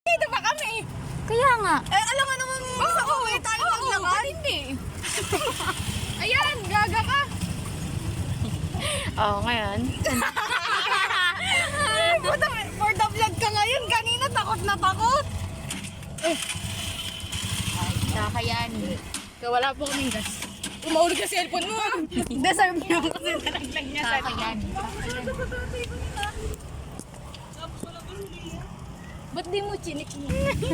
Dito pa kami. Kaya nga. Eh, alam nga naman sa uwi tayo maglakad. Hindi. Ayan, gaga ka. Oo, ngayon. For the vlog ka ngayon. Kanina takot na takot. Kakayan. Kaya wala po kaming gas. Umahulog sa cellphone mo. Deserve niyo kasi nalaglag niya sa Kakayan. Ba't di mo chinik mo?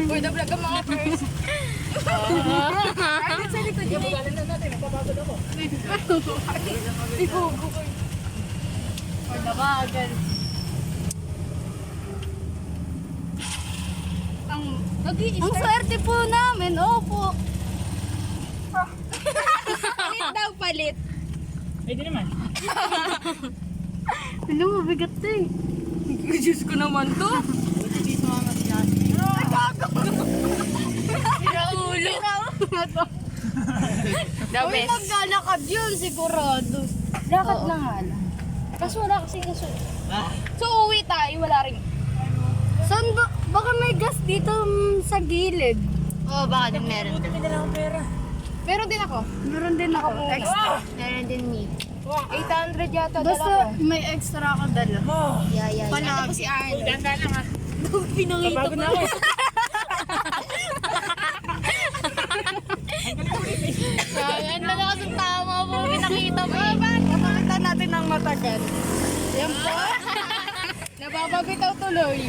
For the vlog ang mga first. Ay, sa likod yun. Magalan na natin. Nagpapagod ako. Ibugo ko. For the bagal. Ang swerte po namin. Opo. Palit daw, palit. Pwede naman. Alam mo, bigat to eh. Diyos ko naman to. Buti di sumama si Ate. Ulo. The Uy, best. naglalakad yun, sigurado. Lakad Oo. na nga lang. Kaso wala kasi kaso. Ah, So, uwi tayo, wala rin. Saan ba? Baka may gas dito sa gilid. Oo, baka din meron. buti may dala akong pera. Meron din ako. Meron din ako. Extra. Meron din me. 800 yata Basta dala ko. May extra ako dala. Oh, Yeah. Ano po si Arnold? ganda lang ha. Pinangita Papagod na ako. Ang lalakas ang tama po. Pinakita mo eh. Kapalitan natin ng matagal. Yan po. Nababagitaw tuloy.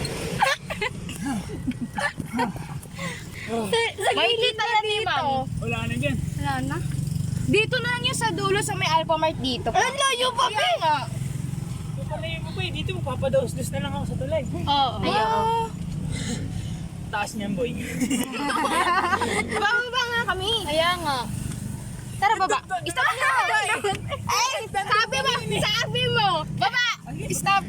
Sa gilid na dito. Wala na dyan. Wala na. Dito na lang yung sa dulo sa may Alphamart dito. Ang layo pa, Pe! Kung palayo mo pa eh, dito papadaos-dos na lang ako sa tulay. Oo. Ayoko. Taas niyan boy. Bababa nga kami. Kaya nga. Tara, baba. Stop na! Ay, sabi mo! Baba! Stop!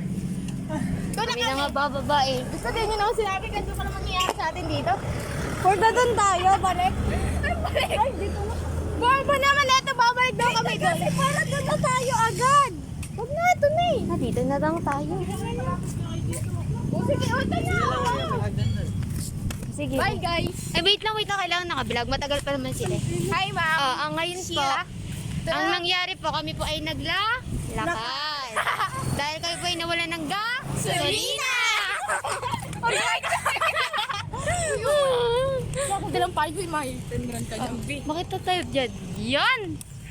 Kami na nga bababa eh. Gusto din yun ako sinabi, ganito pa naman nangyayari sa atin dito. Porta doon tayo, balik. Ay, balik! Ay, dito na. Baba naman, eto, babalik daw kami doon. Para doon na tayo agad. Huwag na, ito na eh. Dito na lang tayo. O, sige, ito na. Sige. Bye, guys. Ay, wait lang. Kailangan nakablog. Matagal pa naman sila. Hi, ma'am. Ang ngayon po, Sheila. ang nangyari po, kami po ay naglalakad. Dahil kami po ay nawalan ng gasolina. Alright. Ako dalang payo, may 10 rand ka dyan. Bakit na tayo dyan? Yan!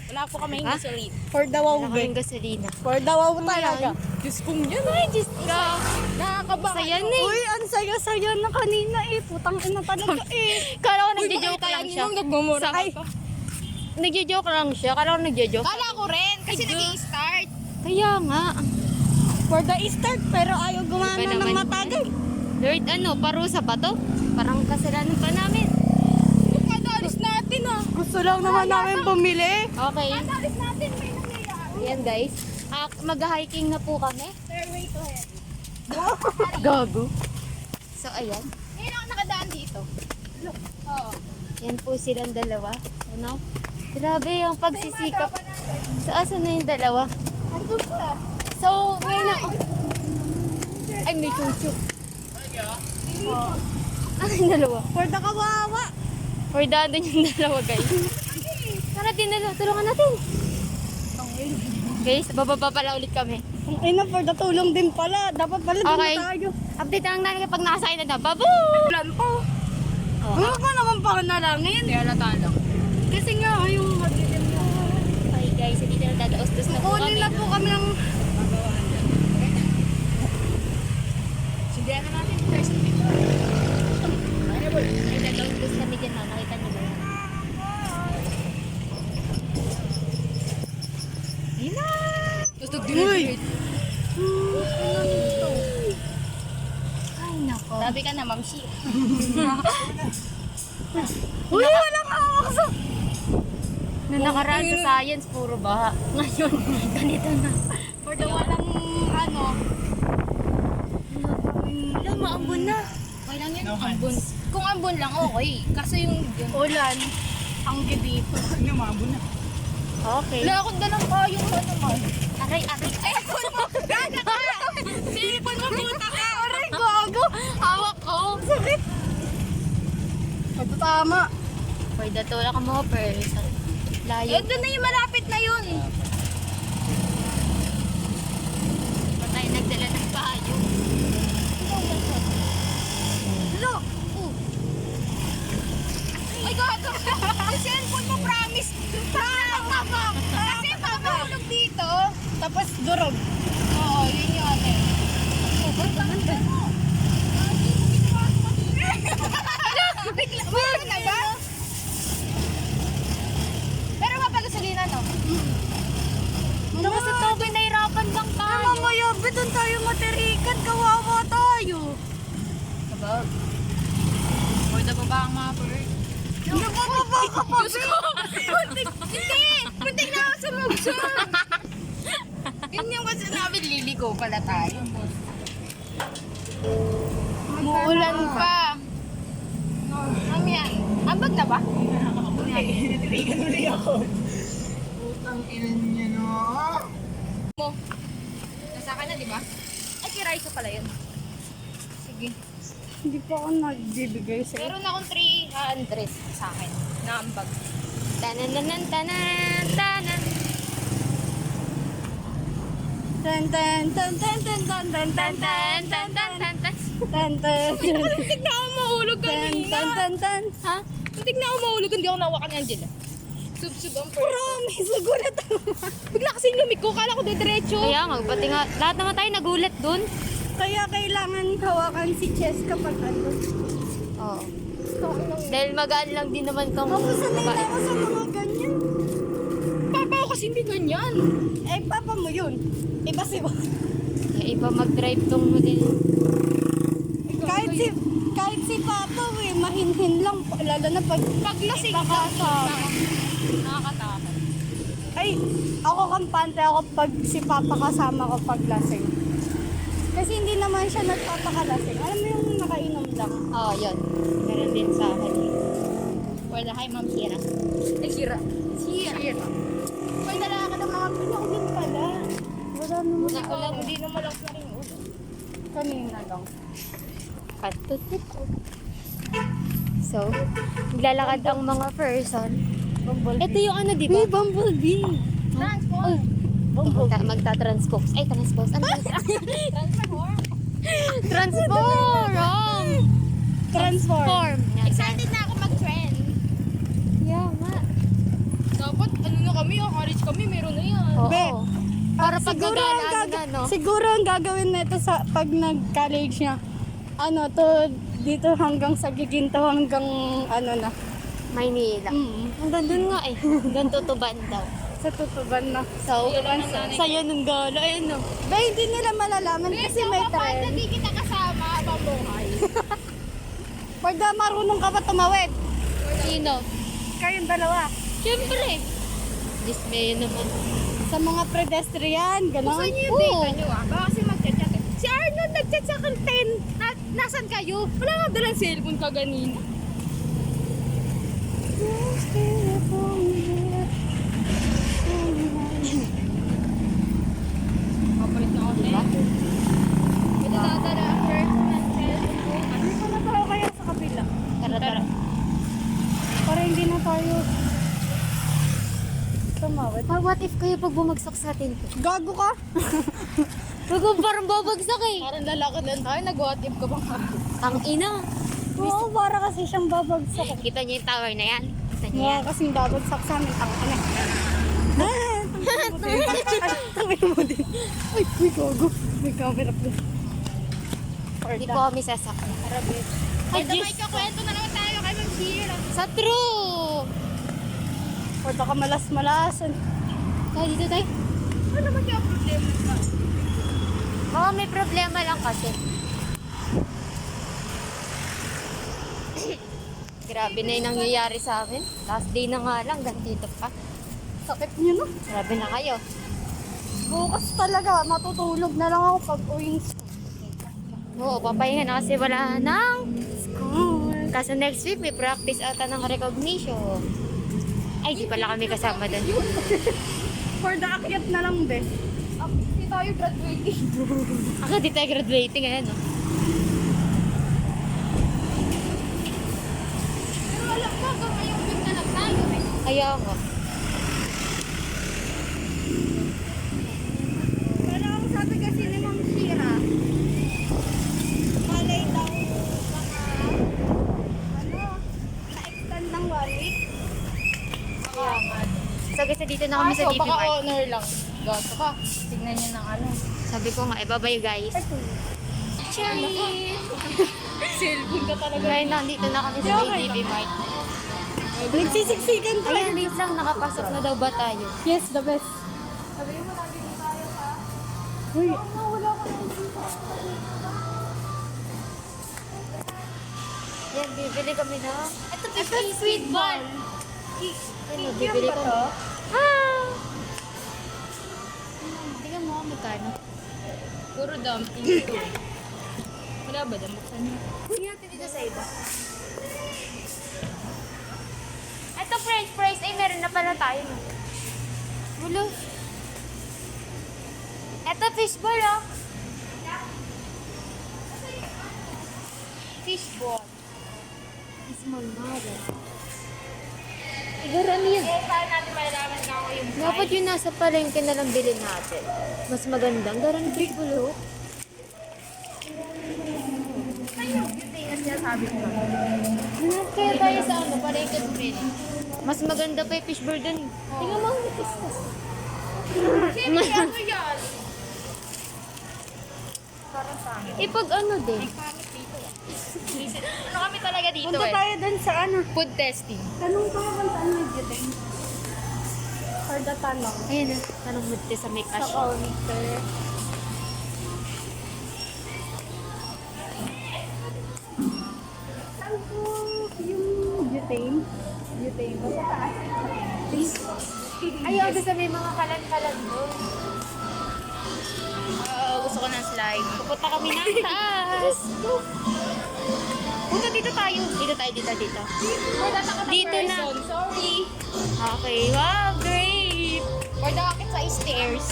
Wala po kami Ha? gasoline. For the wow, Wala kaming gasolina. For the wow talaga. Diyos kong yun. Ay, Diyos ka. Nakakabaka. Saya na eh. Uy, ang saya-saya na kanina eh. Putang ina talaga eh. Kala ko Uy, nagja-joke bakit lang tayo siya. nung nagmumura Ay, ka? nagja-joke lang siya. Kala ko nagja-joke. Kala ko rin, kasi nag-i-start. Kaya nga. For the start, pero ayaw gumana Iba ng naman. matagal. Lord, parusa ba to? Parang kasalanan pa namin. Kadalis natin ah. Gusto lang naman namin bumili. Okay. Kadalis natin, may nangyayari. Ayan guys. Mag-hiking na po kami. Stairway to heaven. Gago. So, ayan. Ngayon ako nakadaan dito. Oo. Yan po silang dalawa. Ano? Grabe yung pagsisikap. So, asan na yung dalawa? Andun pa. So, ngayon ako. Ay, may chuchu. Ano yung dalawa? For the kawawa. For dadon yung dalawa, guys. Tara, tulungan natin. Guys, bababa pala ulit kami. Ang ina, for the tulong din pala. Dapat pala doon Okay. na tayo. Update lang natin kapag nakasakay na. Babu! Plan po. Oh. Ano ko naman pa nalangin? Kaya natalo. Kasi nga, yung mag-ilim na. Okay guys, hindi na dadaos-dos na po Kunin kami. na po kami ng... Sindihan na natin first. Ay, dadaos-dos kami dyan. Nakita niyo ba yan? Ayun na! Gusto Uy! Ay, nako. Sabi ka na, Ma'am Shi. Uy, walang awak. Nung nakaraan sa science, puro baha. Ngayon, ganito na. For the walang ano. Wala, maambon na. Okay lang yun, No ambon. hands. Kung ambon lang, okay. Kasi yung ulan, ang dito. Ano, maambon na. Okay. Wala akong dalang payong ano man. Aray. Ay, phone mo! Gaga ka! Silipon mo, puta ka! Aray, gago! Hawak ko. Sakit! Ito tama. For the tulak mo, person. Layo. Doon na yung malapit na yun. Pa tayo nagdala ng payo. Look! Ay, gago! Ang cellphone mo, promise! Kasi papahulog dito, tapos durog. Oo, yun yung ano. Bigla, meron na ba? Pero mapagasolina, no? Ano kasi Toby, nahirapan lang tayo. Mamaya, doon tayo matirikan, kawawa tayo. Sabag. Pwede ba ba ang mga bird? Nabababa ka pa, Muntik na ako sumugsun. Yun yung kasi namin, liligo pala tayo. Muulan pa. Mamaya, ambag na ba? Tinitiligan ulit ako. Putang ina niya, no? Mo. Nasa ka na, di ba? Ay, kay Raisa pala yun. Sige. Hindi pa ako nagbibigay sa'yo. Meron akong 300 sa akin na ambag. Tanan, tanan, tanan. Tan tan tan tan tan tan tan tan Tan, tan, tan, tan, tan. tan tan Muntik na ako mahulog tan kanina. tan tan tan. Ha? Muntik na ako mahulog, hindi ako nawakan ni Angela. Sub-sub ang first. Promise, nagulat ako. Bigla kasi lumiko, kala ko diretso. Kaya nga, pati nga, lahat naman tayo nagulat dun. Kaya kailangan hawakan si Chess kapag ano. Oo. Dahil magaan lang din naman kang Ako sanay na babae. ako sa mga ganyan. Papa ko kasi hindi ganyan. Eh, papa mo yun. Iba si Iba mag-drive tong model. kahit si papa, mahinhin lang. Lalo na pag Paglasing nakasama. nakakatakot. Ay, ako kampante ako pag si papa kasama ko pag lasing. Kasi hindi naman siya nagpapakalasing. Alam mo yung nakainom lang. Oo, yun. Meron din sa akin. Wala, hi Ma'am Sierra. Ay, Sierra. Sierra. May dala ka ng mga Ano ko din pala? Wala naman Wala, wala, hindi naman lang na rin ulo. kanina lang. Patutit. So, maglalakad ang mga person. Ito yung ano, di ba? Hey, Bumblebee! Transport. Magta-transpose. Ay, transpose. Ano? Transform. Transform! Transform. Yan. Excited na ako mag-trend. Yeah, nga. Dapat, ano na kami, college kami, meron na yan. Oo. Be, Para pag siguro ang gagala, ano, no? siguro ang gagawin nito sa pag nag-college niya, ano to, dito hanggang sa Giginto, hanggang ano na, Maynila. Hanggang dun nga eh. Hanggang tutuban daw. sa tutuban na. So, sa'yo nung gala. Ayun no. Ba, hindi nila malalaman kasi may Kapag trend. hindi kita kasama habang buhay. Pagka marunong ka pa tumawid, Sino? kayong dalawa. Siyempre. Dismay naman. Sa mga pedestrian, gano'n. Gusto niyo yung data niyo Baka kasi mag-chat eh. Si Arnold nag-chat sa akin 10. Nasaan kayo? Wala nga dalang cellphone ka ganina. Papalit na ako diba? Ito tatala ang personal cellphone. Dito na tayo kaya sa kabila. Tara, tara. Para hindi na tayo tumawid. What if kayo pag bumagsak sa atin to? Gago ka? Pag parang babagsak eh. Parang lalaki lang tayo. Nag-what if ka ba? Ang ina. Oo, para kasi siyang babagsak. Kita niyo yung tower na yan? Kita niyo Mga yan? kasing babagsak sa amin. Ang ano. Tangin mo din. Ay, may gago. May camera po. Hindi po kami sasakay. Ay, may kakwento na naman tayo kay Ma'am Sierra. Sa true! Or baka malas-malasan. Tayo dito tayo. Ano naman yung problema ka? Oo, may problema lang kasi. Grabe na yung nangyayari sa amin. Last day na nga lang, ganito pa. Sakit niyo, no? Grabe na kayo. Bukas talaga, matutulog na lang ako pag uwing Oo, papahinga na kasi wala nang school. Kaso next week may practice ata ng recognition. Ay, di pala kami kasama doon. For the akyat na lang, be. Hindi tayo graduating. Ako, di tayo graduating ngayon, no? Kaya nga. Pero ang sabi kasi ni Ma'am Shira, malay daw baka, na-extend ng 1 week. Kaya nga. So guys, dito na kami sa DP baka Mart. honor lang. Gato ka. Tignan niya ng ano. Sabi ko nga, bye-bye guys. Cheers! Cellphone ka talaga. Ngayon, nandito na kami sa DP Mart. Nagsisiksikan pa. Ayan, wait lang, nakapasok na daw ba tayo? Yes, the best. Uy, Yan, bibili kami na. Ito, 50 sweet ball. Ano, bibili kami. Ah! Tingnan mo, magkano? Puro dumping. Wala ba? Buksan niya. Tingnan natin dito sa iba. Ito, french fries. Ay, meron na pala tayo. No? Wala. Ito, fishball, oh. Fishball. Small mother. Siguro ano yun? Saan natin malalaman ka ako yung Dapat yun nasa palengke na lang bilhin natin. Mas maganda. Ang darang fishball, oh. Kaya tayo sa ano, palengke bilhin. Mas maganda pa yung fishball dun. Tingnan mo, ang pistas. Siyempre, ano yan? Ipag ano din. Ano kami talaga dito punta eh? tayo dun sa ano. Food testing. Tanong tayo kung saan nag-giteng. For the tanong. Ayan na, tanong mo dito sa may Sa cash. counter. Saan po yung butane? Butane. Basta taas. Ayaw, gusto may mga kalan-kalan doon. Gusto ko ng slime. Pupunta kami ng taas. Punta dito tayo. Dito tayo, dito. Dito na. Sorry. Okay, wow, great. For the akit sa stairs.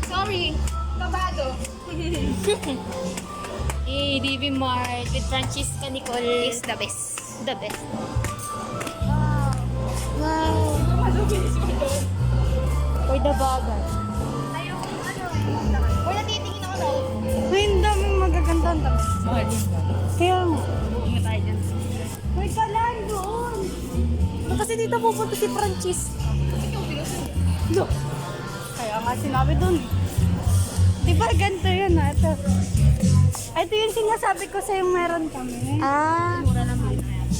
Sorry. Kabado. Eh, DB Mart with Francisca Nicole. Is the best. The best. Wow. For the bagay. Wala titingin ako daw. Uy, ang daming magaganda ang tabi. Kaya nga. Ingat tayo dyan. Uy, kalan doon. Kasi dito pupunta si Francis. No. Kaya nga sinabi doon. Di ba ganito yun ha? Ito yung sinasabi ko sa'yo meron kami. Ah. Mura lang bilhin na yan.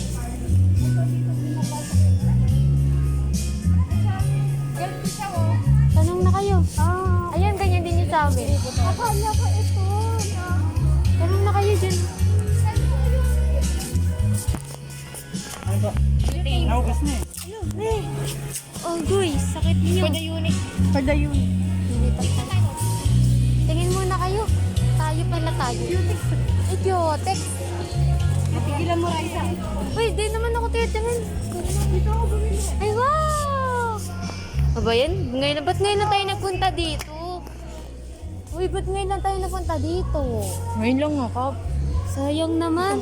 Ganito siya oh. Tanong na kayo. Ah. Ayan, ganyan din yung sa amin. Akala ko ito. Tanong na kayo dyan. Naugas na eh. Oh, guys, sakit niyo. For the unit. For the unit. Tingin muna kayo. Tayo pala tayo. Idiotex. Napigilan mo Raisa. Uy, di naman ako titingin. Dito ako bumili. Ay, wow! Aba yan? Ba't ngayon na tayo nagpunta dito? Uy, ba't ngayon lang tayo nagpunta dito? Ngayon lang nga, Kap. Sayang naman.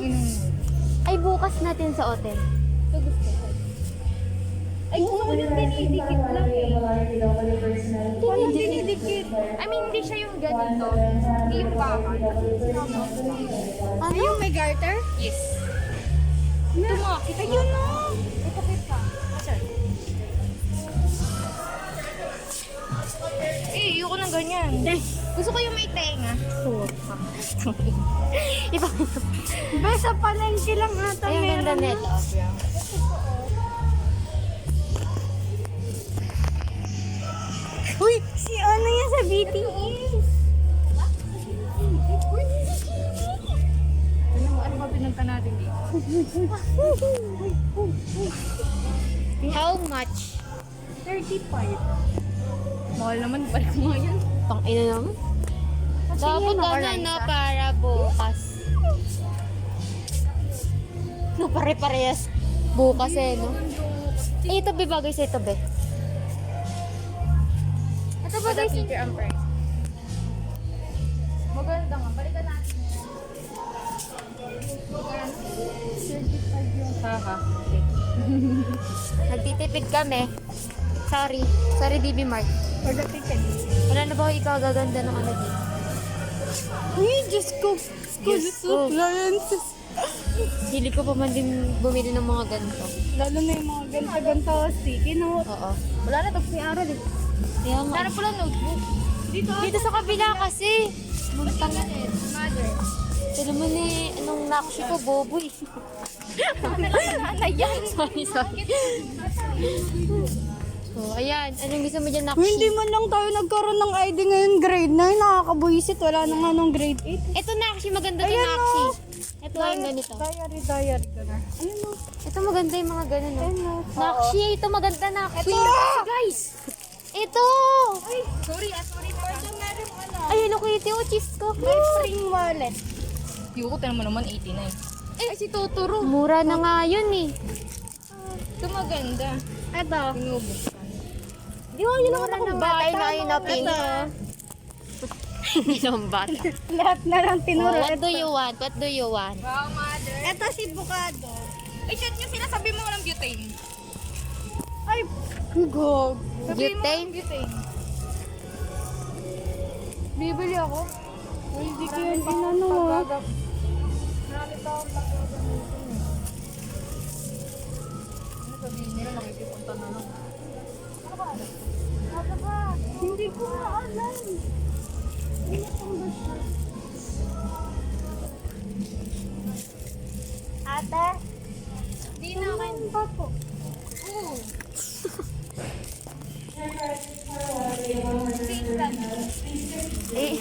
Ay, bukas natin sa hotel. Ito gusto ko. Ay, gusto ko yung dinidikit lang eh. Dinidikit. I mean, hindi siya yung ganito. Hindi yung bakal. Ano yung may garter? Yes. Ito mo, kita Ayun o. Ito kita. Asan? Eh, ayoko ng ganyan. Gusto ko yung may tenga. Iba. Ba, sa palengke lang ata Ay, ang ganda meron. nito. Uy, si ano yan sa BTS? Ano ba pinunta natin dito? How much? 35. Mahal naman, balik mo yan. Pang ina naman. Dapat yun, ano Raisa. na para bukas. No, pare-parehas. Bukas eh, no? Eh, ito be bagay sa ito be. Ito For the bagay sa... feature and price. Maganda nga, balikan natin. Haha. Okay. Nagtitipid kami. Sorry. Sorry, DB Mart. For the ticket. Wala na ba ikaw gaganda ng ano dito? Uy, Diyos ko. Diyos ko. Appliances. Hili ko pa man din bumili ng mga ganito. Lalo na yung mga ganta-ganta sticky note. Oo. Wala na, tapos ni Ara. Kaya nga. Para pala notebook. Dito sa kabila kasi. Muntang. Mother. Ito naman eh, anong nakshi ko, boboy. Ano yan? Sorry. So, ayan. Anong gusto mo dyan, nakshi? Uy, hindi man lang tayo nagkaroon ng ID ngayon grade 9. Nakakabuisit. Wala na nga nung grade 8. Ito nakshi, maganda to Ayan, nakshi. oh. Ito yung ganito. Diary ka na. Ayun mo. Ito maganda yung mga ganun. Ayun No? mo. Nakshi, ito maganda nakshi. Ito! Guys! Ito! Sorry. Pwede meron ano. Ay, Hello Kitty, oh, cheese ko. May spring wallet. Yuko, tinan mo naman 89. Ay, si Totoro. Mura na nga yun eh. Ito maganda. Ito. Pinubuksan. Di ba yun Mura ako na bata? nga, tayo na Ito. pink. Ilang bata. Lahat na lang Oh, tinuro. what do you want? What do you want? Wow, mother. Ito si Bukado. Ay, shit yung sinasabi mo walang butane. Ay, gug. Sabihin mo Butane? walang butane. Bibili ako. Uy, hindi ko yun inano ah. Marami pa akong pagkagamitin eh. Ano sabihin nila, nakikipunta na lang. Ano ba? Hindi ko na alam. Ate? Di na kayo. Ano ba po? Eh.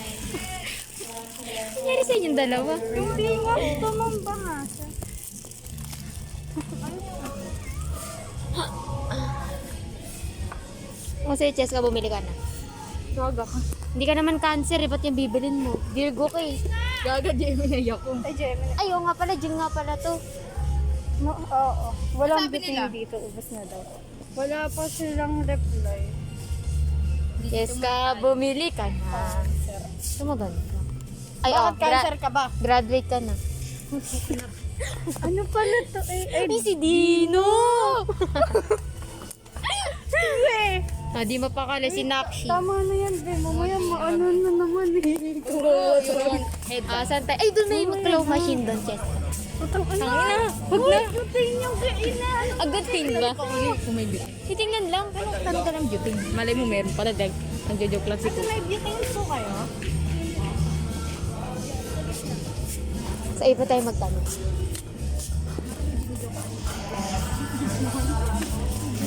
Nangyari sa inyong dalawa. Hindi nga, tumamba nga siya. O sige, Chess ka, bumili ka na. Gaga ka. Hindi ka naman cancer eh, ba't yung bibilin mo? Virgo ka eh. Gaga, Gemini ako. Ay, Gemini. Ay, oo nga pala, June nga pala to. No, oo. Walang Sabi biting nila? dito. Ubus na daw. Wala pa silang reply. Yes ka, bumili ka na. Tumagal ka. Ay, Bakit cancer ka ba? graduate ka na. Ano pala to? Ay, Ay, si Dino! eh. Ah, di mapakala si Nakshi. Tama na yan, be. Mamaya maano na naman eh. Saan tayo? Ay, doon may claw machine doon, Chess. Putang ina. Huwag na. Puting yung kaina. Agatin ba? Kung may butane. Titingnan lang. Tanong ka ng butane. Malay mo meron pala, dag. Ang joke lang si Ito may butane po kayo? Sa iba tayo magtanong.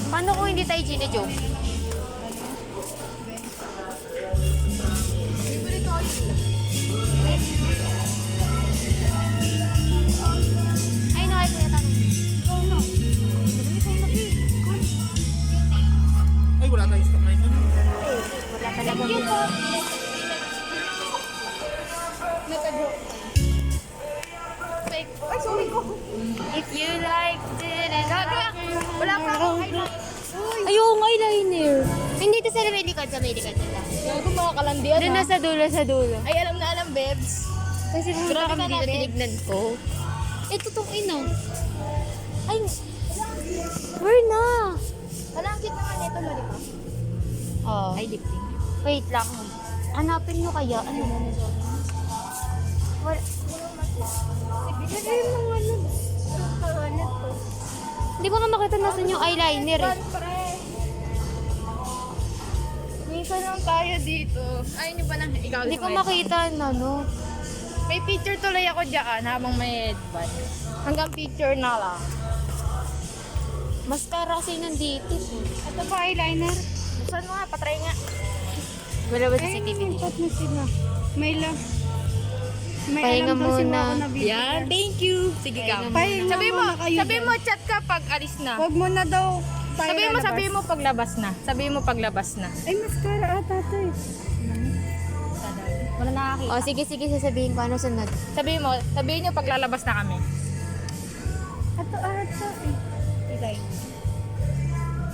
Paano kung hindi tayo gine-joke? Ay, nakay ko yung tanong. Ay, wala tayong stock ngayon. Wala talaga. Ay, sorry ko. If you like it, Gaga. Wala pa akong eyeliner. Ayaw, ang eyeliner. Hindi ito sa medicad, sa medicad nila. Gago, mga kalandian Doon ha. na sa dulo. Ay, alam na alam, Bebs. Kasi pumunta Grabe kami ka na, dito, Beb. tinignan ko. Ito tong ina. Ay, where na? Wala, ang cute naman ito, Marika. Oh. Ay, lip tint. Wait lang. Hanapin nyo kaya. Ano na nito? Wala. Bigay mo ano. Ano to? Hindi ko nga makita nasan yung eyeliner eh. Minsan lang tayo dito. Ayaw nyo ba na ikaw? Hindi ko makita na, no? May picture tuloy ako dyan habang may headband. Hanggang picture na lang. Mascara kasi nandito. Ito ba eyeliner? Buksan mo nga, patry nga. Wala ba sa CCTV Ay, dito? pat na sila. May lang. May Pahinga alam daw si muna. Mako na bibigyan. Yan, thank you. Sige ka. Pahinga Sabi mo, muna kayo sabi dyan. mo chat ka pag alis na. Huwag mo na daw tayo Sabi lalabas. mo paglabas na. Sabi mo paglabas na. Ay, mascara ata to eh. Wala nakakita. Oh, sige, sasabihin ko ano sunod. Sabihin nyo paglalabas na kami. Ito ata eh. Ilay.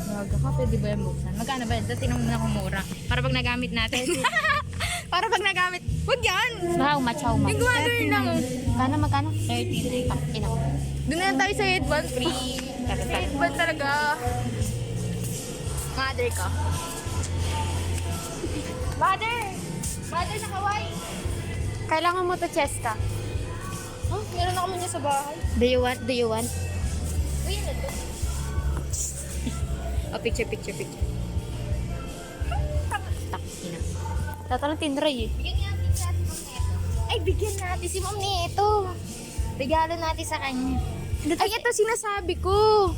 Gaga ka, pwede ba yung buksan? Magkano ba yan? Tinong mo na kung mura. Para pag nagamit natin. Para pag nagamit. Huwag yan! How much? Yung gumagawin lang. Magkano? 39. Ina. Doon na lang tayo sa headband. Free. Tara. Ba talaga? Mother ka. Mother! Mother na kaway! Kailangan mo to, Chesta. Huh? Meron ako niya sa bahay. Do you want? Do you want? Uy, ano to? Oh, picture. Takina. Tatanong tinray eh. Bigyan natin si Ma'am Neto. Ay, bigyan natin si Ma'am Neto. Regalo natin sa kanya. Ay, ito sinasabi ko.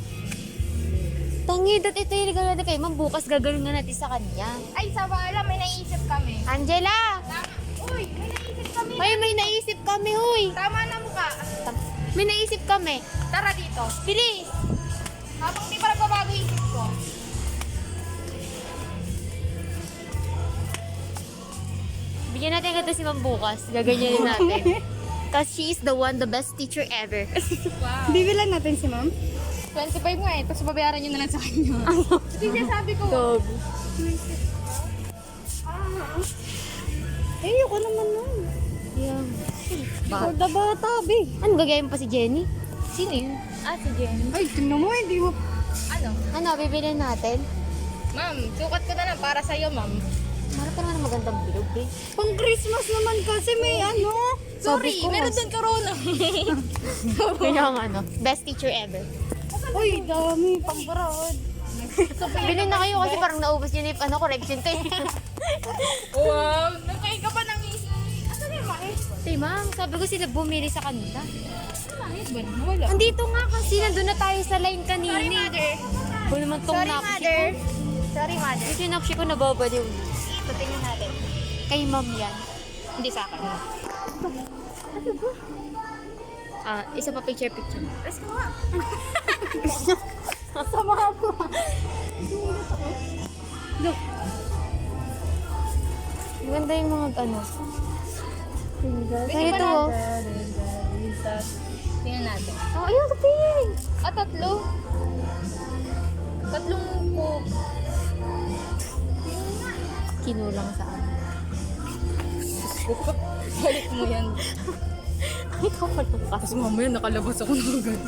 Tangi, ito yung regalo natin kay Ma'am. Bukas gagalingan natin sa kanya. Ay, sa bala, may naisip kami. Angela! Tama. Uy, may naisip kami. May naisip kami, huy! Tama na mukha. May naisip kami. Tara dito. Bilis! Habang di pa nagbabago isip ko. Bigyan natin agad to si Ma'am bukas. Gaganyanin natin. Cause she is the best teacher ever. Wow. Bibilan natin si ma'am. 25 nga eh, tapos babayaran nyo na lang sa kanya. Hindi siya sabi ko. Eh, ayoko naman nun. Yeah. For the bata, be. Ano gagawin pa si Jenny? Sino yun? Ah, si Jenny. Ay, tingnan mo, hindi mo. Ano? Ano, bibilin natin? Ma'am, sukat ko na lang para sa'yo, ma'am. Mara pa naman magandang bilog eh. Pang Christmas naman kasi may ano. Sorry, Sabi ko, meron mas- doon corona. Yun yung ano, best teacher ever. Uy, dami, pang broad. Bilhin na kayo kasi parang naubos yun yung ano, correction ko eh. Wow, nagkain ka pa ng isi. Asan na yung mais? Hey ma'am, sabi ko sila bumili sa kanila. Mais ba? Wala. Andito nga kasi nandun na tayo sa line kanina. Sorry, mother. Kung naman tong Sorry, nakshi mother. ko. Sorry, mother. Ito yung nakshi ko nababaliw. Ito, tingnan natin. Kay ma'am yan. Hindi sa akin. Isa pa picture. Let's go nga. Sama ko. Maganda yung mga ano. Bigyan Ganito pa oh. natin. Tingnan natin. Oh, ayun, kaping! Tatlo. Tatlong coke. Kinulang sa amin. Balik mo yan. Ay, ito pa lang kasi. mamaya nakalabas ako ng agad.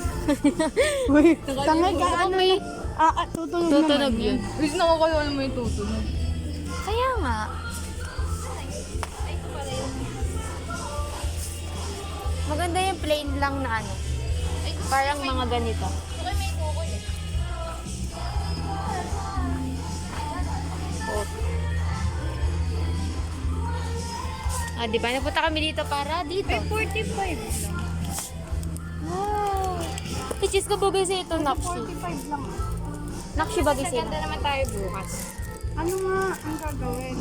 Uy, tangay ka, Baka ano may tutunog tutunog naman yun. Please, nakakaya mo yung tutunog. Kaya nga. Maganda yung plain lang na ano. Parang mga ganito. Okay, may coke eh. Di ba? Napunta kami dito para dito. Ay, 45 lang. Wow! Which is kabugay sa ito, Nakshi. 45 lang. Nakshi bagay sa Ganda naman tayo bukas. Ano nga ang gagawin?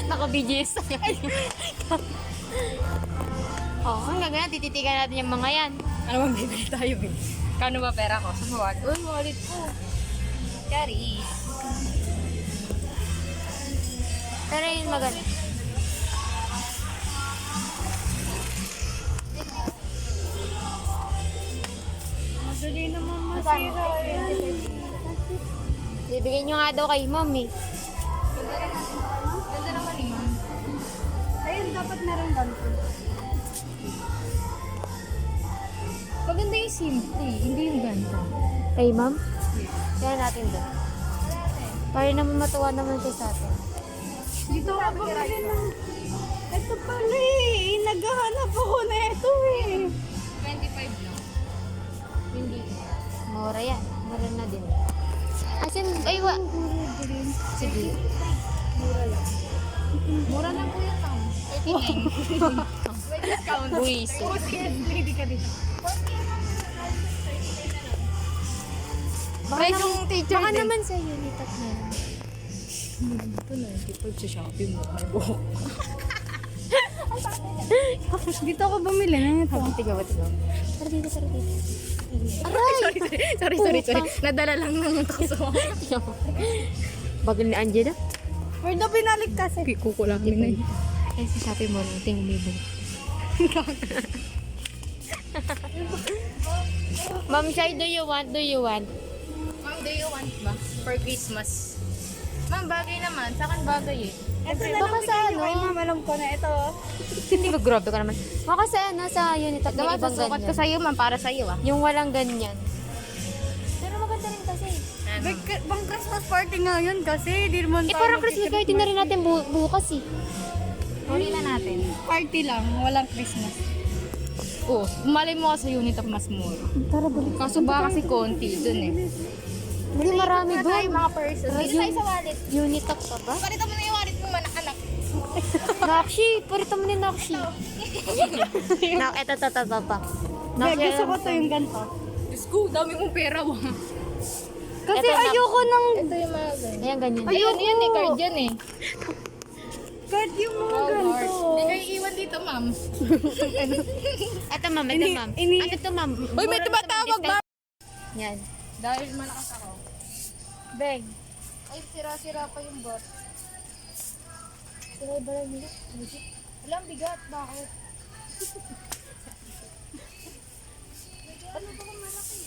Naka-BGS tayo. Ang gagawin, tititigan natin yung mga yan. Ano bang bibili tayo eh? Kano ba pera ko? Sa wallet? Uy, wallet ko. Carry. Pero yun maganda. Madali naman masira eh. Bibigyan nyo nga daw kay mom eh. Ganda naman eh, ma'am. Ayun, dapat meron ganito. Maganda yung simple, hindi yung ganito. Kay ma'am? Kaya natin doon. Para naman matuwa naman siya sa atin. Dito ka bumili ng... Ito pala eh. Naghahanap ako na ito eh. 25 lang. Hindi. Mura yan. Mura na din. Asin, ay wa. Sige. Mura lang po yung tao. 39. May discount. Buwis. Hindi ka dito. Baka Price yung teacher Baka din. naman sa Unitat na yan. Ito na, 95 sa Shopee mo. May buhok. Dito ako bumili ng ito. Tigaw. Tara dito. Sorry. Nadala lang ng takso. Bagal ni Angela. Where na binalik kasi? Kukulangin na yun. Ay, sa Shopee mo lang. Tingnan mo yung buhok. Ma'am Shai, do you want? Ma'am, do you want ba? For Christmas. Ma'am, bagay naman. Sa akin bagay eh. Ito na Baka lang sa bigay ano? kay ma'am. Alam ko na ito. Hindi ba, grabe ka naman. Baka sa ano, sa Unitop may Dapat ibang susukat ko ganyan. sa'yo, ma'am, para sa'yo, ah. Yung walang ganyan. Pero maganda rin kasi. Bang Christmas party nga yun kasi. Di naman Eh, parang Christmas party na rin natin bukas eh. Huli na natin. Party lang, walang Christmas. Oh, malay mo ka sa unit of mas mura. Tara, balik. Kaso ba kasi konti dun eh. Hindi marami Tayo doon. mga person. Dito tayo sa wallet. Unitop pa ba? Palita mo na yung wallet mo, anak. Nakshi, parito mo ni Nakshi. Eto. Gusto ko to yung ganito. Diyos ko, dami mong pera, wah. Kasi Eto na. ayoko ng Ito yung mga ganyan. Ayan, ganyan. Ayun, yan eh, card yan eh. card yung mga Oh, Lord. ganito. Hindi kayo iwan dito, ma'am. Ito, ma'am. Ito, ma'am. Ano ito, ma'am? Uy, may tumatawag, ma'am. Yan. Dahil malakas ako. Beg. Ay, sira-sira pa yung bot. Sila ba lang nila? Alam, bigat. Bakit? Ano ba kung malaki?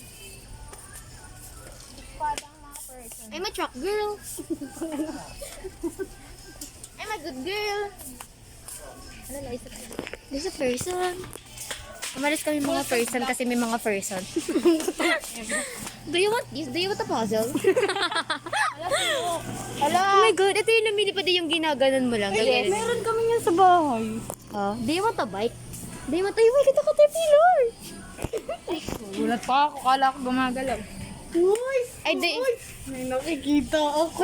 Padang mga person. I'm a truck girl. I'm a good girl. Ano na, there's a person. Umalis kami mga person kasi may mga person. Do you want this? Do you want a puzzle? Oh my god, ito yung namili pa din yung ginaganon mo lang. Yes. Meron kami yan sa bahay. Oh, do you want a bike? Do you want a... Uy, kita caterpillar! Gulat pa ako. Kala ko gumagalaw. Uy! Ay, di... May nakikita ako.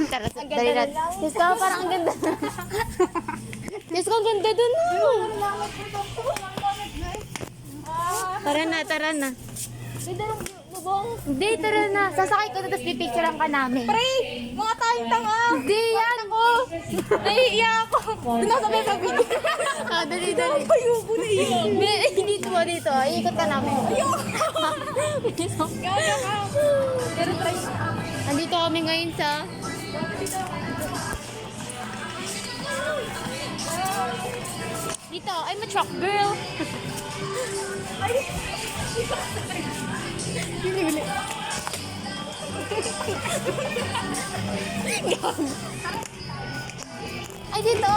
Tara, dali natin. Diyos ko, parang ang ganda. Diyos ko, ang ganda dun. Tara na. Hindi, tara na. Sasakay ko na, tapos pipicturean ka namin. Pre! Mga tayong tanga! Hindi, yan. Ako! Nahihiya ako! Pinasabay sa video. Dali. Ayoko na yun. Dito. Ikot ka namin. Gaya ka! Pero try. Andito kami ngayon sa... Dito, I'm a truck girl. Ay, dito.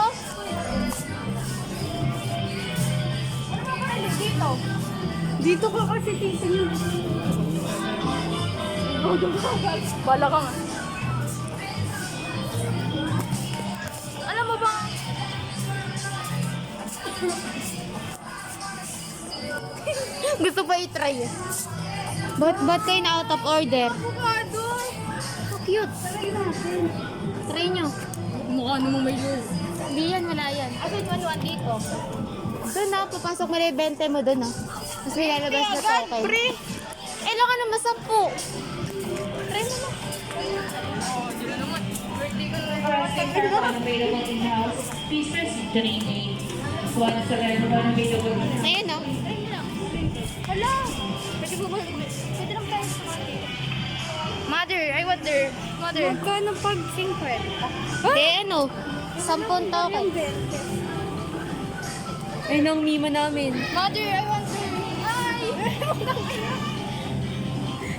Dito ka kasi titingin. Bala ka nga. Alam mo ba? Gusto pa i-try. Ba't kayo na out of order? Avocado! So cute. Try nyo. Mukha namang may lure. Hindi yan, wala yan. Asan manuan dito? Doon na, papasok mo na yung 20 mo doon na. Tapos may lalabas na token. Pre! Eh, lang ka naman 10. Try mo na. Available in-house pieces donate. Once again, one available. Ayan o. Hala! Pwede po ba? Pwede lang tayo sa mga dito. Mother, I wonder. Mother. Magkano pag 50? Hindi, ano? 10 token. Ay, nang mima namin. Mother, I wonder. Ay!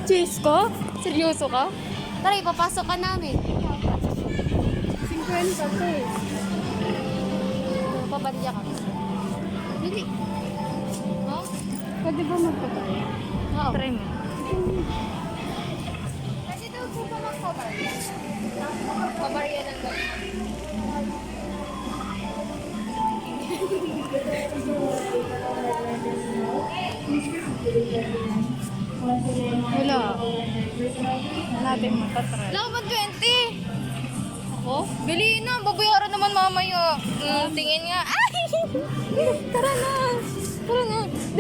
Chase ko? Seryoso ka? Tara, ipapasok ka namin. 50 to eh. Papadya ka. Hindi. Oh? Pwede ba magpapay? Oo. Try mo. Pwede daw po ba magpabarya? Pabarya lang daw. Wala. Natin matatry. Wala ba 20? Ako? Bili na, babayaran naman mamaya. Tingin nga. Ay! Tara na. Doon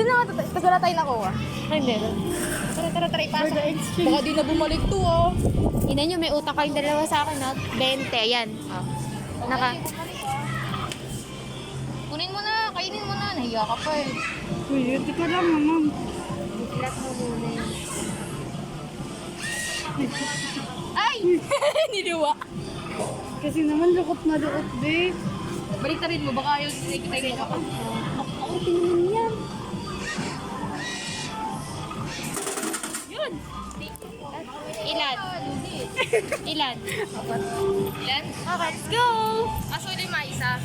na nga tayo. Tapos wala tayo nakuha. Ay, meron. Tara, ipasok. Baka di na bumalik to, oh. Ina nyo, may utak kayong dalawa sa akin, ha? 20, ayan. Oh. Naka. Kunin mo na, kainin mo na. Nahiya ka pa eh. Uy, ito ka lang naman. Ay! Niliwa. Kasi naman lukot na lukot, babe. Baliktarin mo, baka yung nakikita mo ka. Ako, tingnan yan. Yun! Ilan? Ilan? Ilan? Okay, let's go! Aso lima isa.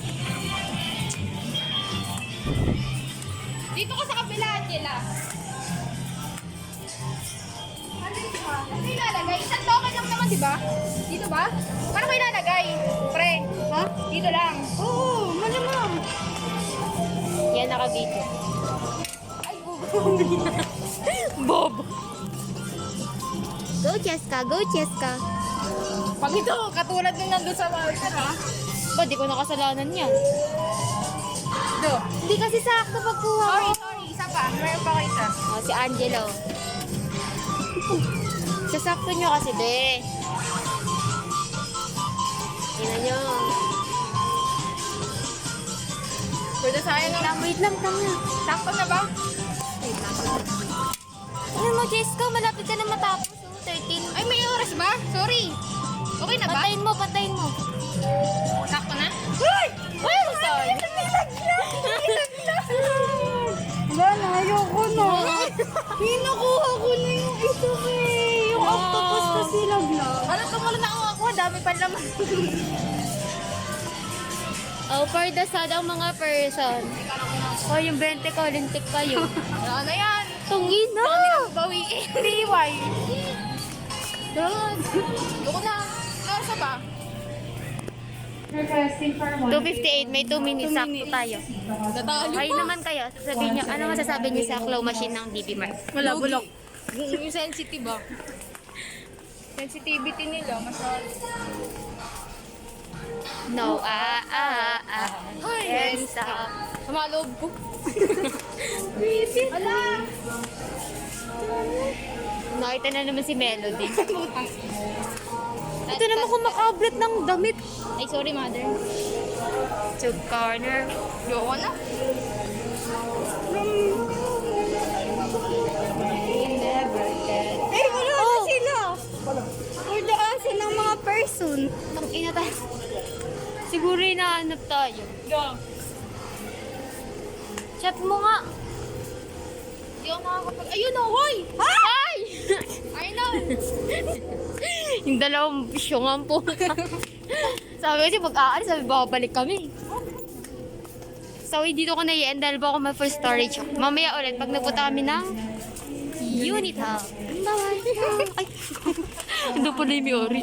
Dito ka sa kabila, Angela. Ano ilalagay? Isang token lang naman, di ba? Dito ba? Paano ko ilalagay? Pre, Ha? dito lang. Oo, malamang. Yan, nakabito. Bob! Go, Cheska! Go, Cheska! Pag ito, katulad nung nandun sa Walter, ha? Ba, di ko nakasalanan yan. Do. Hindi kasi sakto pagkuha ko. Sorry. Isa pa. Meron pa ko isa. Oh, si Angelo. Sasakto nyo kasi, be. Tingnan nyo. Pwede sayang lang. Wait lang, tama. Sakto na ba? Ano mo, Cheska? Malapit ka na matapos. Oh, 13. Ay, may oras ba? Sorry. Okay na ba? Patayin mo, patayin mo. Sakto na? Uy! Sorry. Wala na, ayoko na. Kinukuha ko na yung ito eh. Yung octopus na silaglag. Ano tumulo na ako? Dami pa naman. Oh, for the sad ang mga person. Oh, yung 20 ko, lintik kayo. Ano na yan? Tungin na! Bawiin. Liway. Doon. Doon na. Nasa ba? Requesting for 2:58, may 2 minutes. Sakto tayo. Natalo Kayo naman kayo. Sasabihin nyo, ano masasabi niyo sa claw machine ng DB Mart? Wala, bulok. Yung sensitive ba? Sensitivity nila, masyado. No, Ay, and stop. Sama loob ko. Wala. Nakita na naman si Melody. Ito naman kumakablat ng damit. Ay, sorry, mother. To corner. Yoko na. Eh, wala na sila. For the asin ng mga person. Tang ina tayo. Siguro hinahanap tayo. Go. Chat mo nga. Hindi ako nakakapag... Ayun o, hoy! Ay! I know. Yung dalawang bisyongan po. Sabi kasi pag-aalis, sabi babalik kami. So, dito ko na-i-end dahil ba ako ma-full storage. Mamaya ulit, pag nagpunta kami ng Unit Hub. Bye-bye. Ay, ito pala yung Miori.